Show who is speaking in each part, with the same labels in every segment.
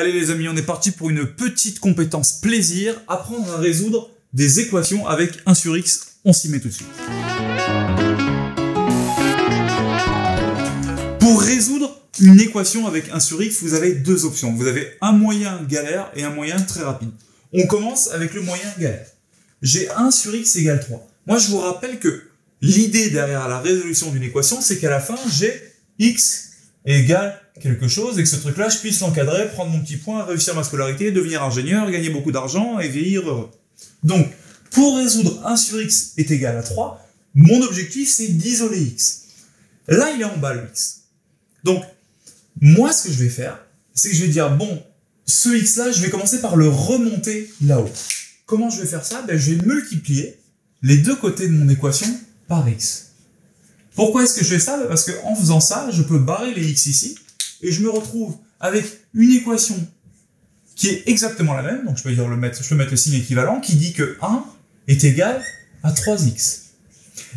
Speaker 1: Allez les amis, on est parti pour une petite compétence plaisir, apprendre à résoudre des équations avec 1 sur x, on s'y met tout de suite. Pour résoudre une équation avec 1 sur x, vous avez deux options. Vous avez un moyen galère et un moyen très rapide. On commence avec le moyen galère. J'ai 1 sur x égale 3. Moi je vous rappelle que l'idée derrière la résolution d'une équation, c'est qu'à la fin, j'ai x égale quelque chose et que ce truc-là, je puisse l'encadrer, prendre mon petit point, réussir ma scolarité, devenir ingénieur, gagner beaucoup d'argent et vieillir heureux. Donc, pour résoudre 1 sur x est égal à 3, mon objectif, c'est d'isoler x. Là, il est en bas, le x. Donc, moi, ce que je vais faire, c'est que je vais dire, bon, ce x-là, je vais commencer par le remonter là-haut. Comment je vais faire ça? Je vais multiplier les deux côtés de mon équation par x. Pourquoi est-ce que je fais ça? Parce qu'en faisant ça, je peux barrer les x ici, et je me retrouve avec une équation qui est exactement la même, donc je peux mettre le signe équivalent, qui dit que 1 est égal à 3x.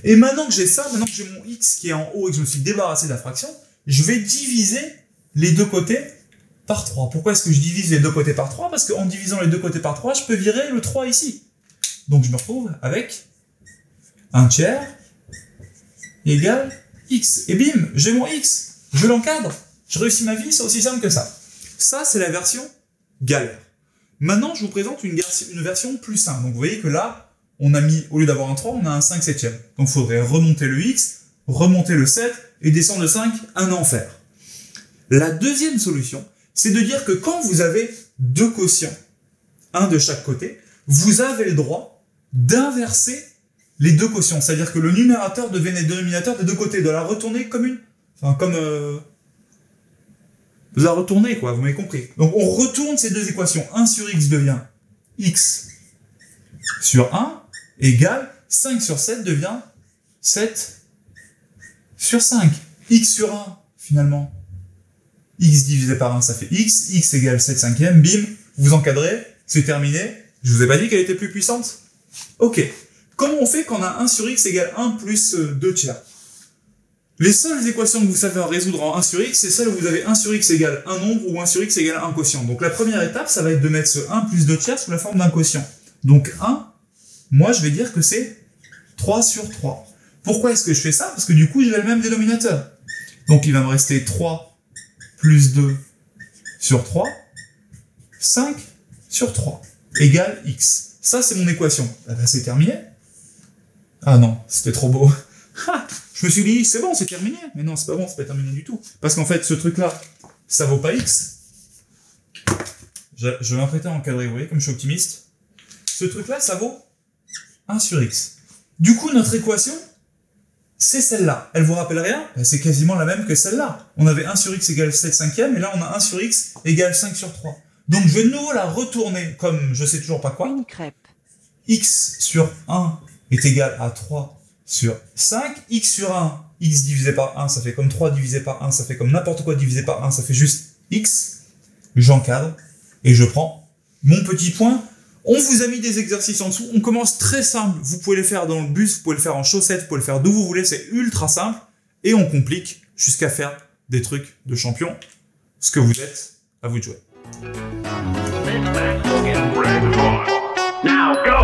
Speaker 1: Et maintenant que j'ai ça, maintenant que j'ai mon x qui est en haut et que je me suis débarrassé de la fraction, je vais diviser les deux côtés par 3. Pourquoi est-ce que je divise les deux côtés par 3? Parce qu'en divisant les deux côtés par 3, je peux virer le 3 ici. Donc je me retrouve avec 1 tiers égale x. Et bim, j'ai mon x. Je l'encadre. Je réussis ma vie, c'est aussi simple que ça. Ça, c'est la version galère. Maintenant, je vous présente une version plus simple. Donc vous voyez que là, on a mis, au lieu d'avoir un 3, on a un 5 septième. Donc il faudrait remonter le x, remonter le 7 et descendre le 5, un enfer. La deuxième solution, c'est de dire que quand vous avez deux quotients, un de chaque côté, vous avez le droit d'inverser les deux quotients. C'est-à-dire que le numérateur devient le dénominateur des deux côtés, de la retourner comme une... Enfin, comme... de la retourner, quoi, vous m'avez compris. Donc on retourne ces deux équations. 1 sur x devient x sur 1 égale 5 sur 7 devient 7 sur 5. X sur 1, finalement. X divisé par 1, ça fait x. X égale 7 cinquièmes. Bim, vous encadrez, c'est terminé. Je vous ai pas dit qu'elle était plus puissante? Ok. Comment on fait quand on a 1 sur x égale 1 plus 2 tiers? Les seules équations que vous savez résoudre en 1 sur x, c'est celles où vous avez 1 sur x égale un nombre ou 1 sur x égale un quotient. Donc la première étape, ça va être de mettre ce 1 plus 2 tiers sous la forme d'un quotient. Donc 1, moi je vais dire que c'est 3 sur 3. Pourquoi est-ce que je fais ça? Parce que du coup, j'ai le même dénominateur. Donc il va me rester 3 plus 2 sur 3, 5 sur 3, égale x. Ça, c'est mon équation. Ah ben, c'est terminé. Ah non, c'était trop beau. Je me suis dit, c'est bon, c'est terminé. Mais non, c'est pas bon, c'est pas terminé du tout. Parce qu'en fait, ce truc-là, ça vaut pas x. Je vais m'apprêter à encadrer, vous voyez, comme je suis optimiste. Ce truc-là, ça vaut 1 sur x. Du coup, notre équation, c'est celle-là. Elle vous rappelle rien? Ben, c'est quasiment la même que celle-là. On avait 1 sur x égale 7 cinquièmes, et là, on a 1 sur x égale 5 sur 3. Donc, je vais de nouveau la retourner comme je sais toujours pas quoi.
Speaker 2: Une crêpe.
Speaker 1: X sur 1 est égal à 3 sur 5, x sur 1, x divisé par 1, ça fait comme 3 divisé par 1, ça fait comme n'importe quoi divisé par 1, ça fait juste x. J'encadre et je prends mon petit point. On vous a mis des exercices en dessous, on commence très simple, vous pouvez les faire dans le bus, vous pouvez le faire en chaussettes, vous pouvez le faire d'où vous voulez, c'est ultra simple, et on complique jusqu'à faire des trucs de champion. Ce que vous êtes, à vous de jouer.
Speaker 3: Now go!